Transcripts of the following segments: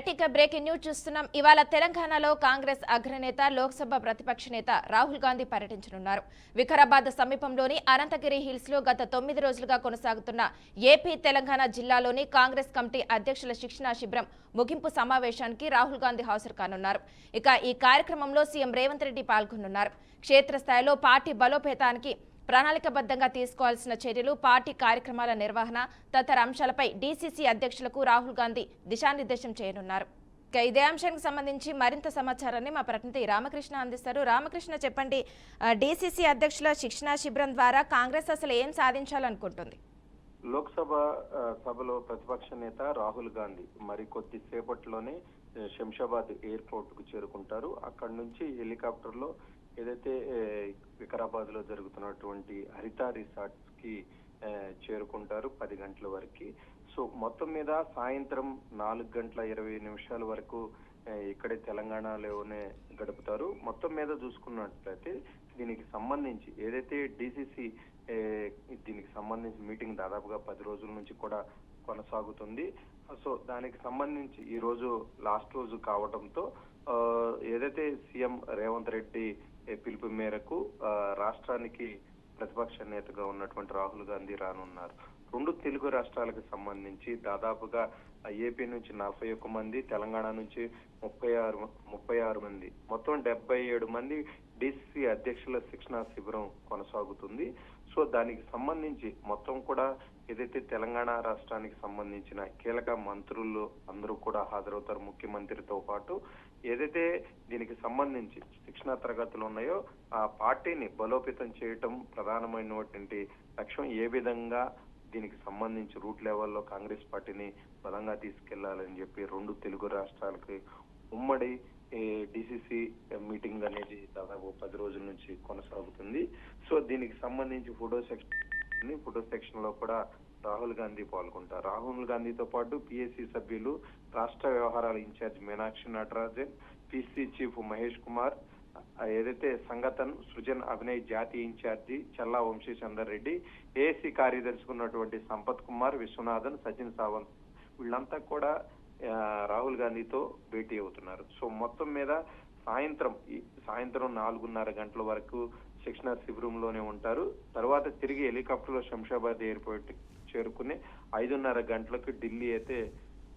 Right ఇక breaking news చూస్తున్నాం. ఇవాళ తెలంగాణలో కాంగ్రెస్ అగ్రనేత లోక్సభ ప్రతిపక్ష నేత రాహుల్ గాంధీ పర్యటించనున్నారు. వికారాబాద్ సమీపంలోని అనంతగిరి హిల్స్ లో గత 9 రోజులుగా కొనసాగుతున్న ఏపీ తెలంగాణ జిల్లాలోని కాంగ్రెస్ కమిటీ అధ్యక్షుల శిక్షణా శిబిరం ముగింపు సమావేశానికి రాహుల్ గాంధీ హాజరు కానున్నారు. ఇక ఈ కార్యక్రమంలో సీఎం రేవంత్ రెడ్డి పాల్గొనున్నారు. క్షేత్రస్థాయిలో పార్టీ బలోపేతానికి ప్రణాళికబద్ధంగా తీసుకోవాల్సిన చర్యలు, పార్టీ కార్యక్రమాల నిర్వహణ తదితర అంశాలపై డీసీసీ అధ్యక్షులకు రాహుల్ గాంధీ దిశానిర్దేశం చేయనున్నారు. ఇదే అంశానికి సంబంధించి మరింత సమాచారాన్ని మా ప్రతినిధి రామకృష్ణ అందిస్తారు. రామకృష్ణ, చెప్పండి, డీసీసీ అధ్యక్షుల శిక్షణా శిబిరం ద్వారా కాంగ్రెస్ అసలు ఏం సాధించాలనుకుంటుంది? లోక్సభ సభలో ప్రతిపక్ష నేత రాహుల్ గాంధీ మరి కొద్దిసేపట్లోనే శంషాబాద్ ఎయిర్పోర్ట్ కు చేరుకుంటారు. అక్కడి నుంచి హెలికాప్టర్ లో ఏదైతే వికారాబాద్ లో జరుగుతున్నటువంటి హరిత రిసార్ట్స్ కి చేరుకుంటారు 10 గంటల వరకు. సో మొత్తం మీద సాయంత్రం 4:20 వరకు ఇక్కడే తెలంగాణలోనే గడుపుతారు. మొత్తం మీద చూసుకున్నట్లయితే దీనికి సంబంధించి ఏదైతే డీసీసీ దీనికి సంబంధించి మీటింగ్ దాదాపుగా 10 రోజుల నుంచి కూడా కొనసాగుతుంది. సో దానికి సంబంధించి ఈ రోజు లాస్ట్ రోజు కావడంతో ఏదైతే సీఎం రేవంత్ రెడ్డి పిలుపు మేరకు రాష్ట్రానికి ప్రతిపక్ష నేతగా ఉన్నటువంటి రాహుల్ గాంధీ రానున్నారు. 2 తెలుగు రాష్ట్రాలకు సంబంధించి దాదాపుగా ఏపీ నుంచి 41 మంది, తెలంగాణ నుంచి 36 మంది, మొత్తం 77 మంది డీసీసీ అధ్యక్షుల శిక్షణా శిబిరం కొనసాగుతుంది. సో దానికి సంబంధించి మొత్తం కూడా ఏదైతే తెలంగాణ రాష్ట్రానికి సంబంధించిన కీలక మంత్రులు అందరూ కూడా హాజరవుతారు. ముఖ్యమంత్రితో పాటు ఏదైతే దీనికి సంబంధించి శిక్షణా తరగతులు ఉన్నాయో ఆ పార్టీని బలోపేతం చేయటం ప్రధానమైనటువంటి లక్ష్యం. ఏ విధంగా దీనికి సంబంధించి రూట్ లెవెల్లో కాంగ్రెస్ పార్టీని బలంగా తీసుకెళ్లాలని చెప్పి 2 తెలుగు రాష్ట్రాలకి ఉమ్మడి డీసీసీ మీటింగ్ అనేది దాదాపు 10 రోజుల నుంచి కొనసాగుతుంది. సో దీనికి సంబంధించి ఫోటో సెక్షన్ లో కూడా రాహుల్ గాంధీ పాల్గొంటారు. రాహుల్ గాంధీతో పాటు పిఎస్సి సభ్యులు, రాష్ట్ర వ్యవహారాల incharge Meenakshi Natarajan, PC chief Mahesh Kumar, ఏదైతే సంగతన్ సృజన్ అభినయ్ జాతీయ ఇన్ఛార్జి చల్లా వంశీచందర్ రెడ్డి, ఏసీ కార్యదర్శి ఉన్నటువంటి సంపత్ కుమార్, విశ్వనాథన్, సచిన్ సావంత్ వీళ్ళంతా కూడా రాహుల్ గాంధీతో భేటీ అవుతున్నారు. సో మొత్తం మీద సాయంత్రం 4:30 గంటల వరకు శిక్షణా శిబిరంలోనే ఉంటారు. తర్వాత తిరిగి హెలికాప్టర్ లో శంషాబాద్ ఎయిర్పోర్ట్ చేరుకుని 5:30 గంటలకు ఢిల్లీ అయితే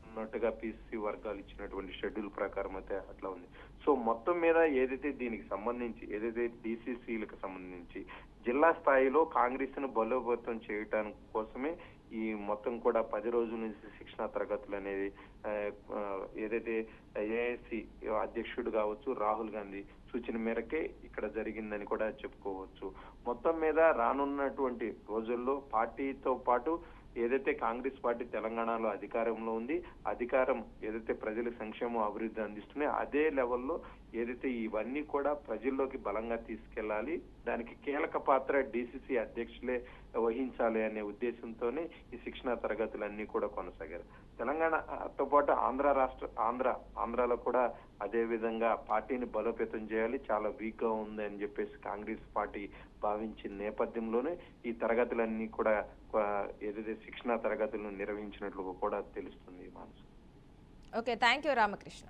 ఉన్నట్టుగా పిసిసి వర్గాలు ఇచ్చినటువంటి షెడ్యూల్ ప్రకారం అయితే అట్లా ఉంది. సో మొత్తం మీద ఏదైతే దీనికి సంబంధించి ఏదైతే డీసీసీలకు సంబంధించి జిల్లా స్థాయిలో కాంగ్రెస్ ను బలోపేతం చేయడానికి కోసమే ఈ మొత్తం కూడా 10 రోజుల నుంచి శిక్షణా తరగతులు అనేది ఏదైతే ఏఐసి అధ్యక్షుడు కావచ్చు రాహుల్ గాంధీ సూచన మేరకే ఇక్కడ జరిగిందని కూడా చెప్పుకోవచ్చు. మొత్తం మీద రానున్నటువంటి రోజుల్లో పార్టీతో పాటు ఏదైతే కాంగ్రెస్ పార్టీ తెలంగాణలో అధికారంలో ఉంది, అధికారం ఏదైతే ప్రజల సంక్షేమం అభివృద్ధి అందిస్తున్నాయో అదే లెవెల్లో ఏదైతే ఇవన్నీ కూడా ప్రజల్లోకి బలంగా తీసుకెళ్లాలి, దానికి కీలక పాత్ర డీసీసీ అధ్యక్షులే వహించాలి అనే ఉద్దేశంతోనే ఈ శిక్షణా తరగతులన్నీ కూడా కొనసాగారు. తెలంగాణతో పాటు ఆంధ్రాలో కూడా అదే విధంగా పార్టీని బలోపేతం చేయాలి, చాలా వీక్ గా ఉంది అని చెప్పేసి కాంగ్రెస్ పార్టీ భావించిన నేపథ్యంలోనే ఈ తరగతులన్నీ కూడా ఏదైతే శిక్షణా తరగతులను నిర్వహించినట్లు కూడా తెలుస్తుంది. Okay, thank you Ramakrishna.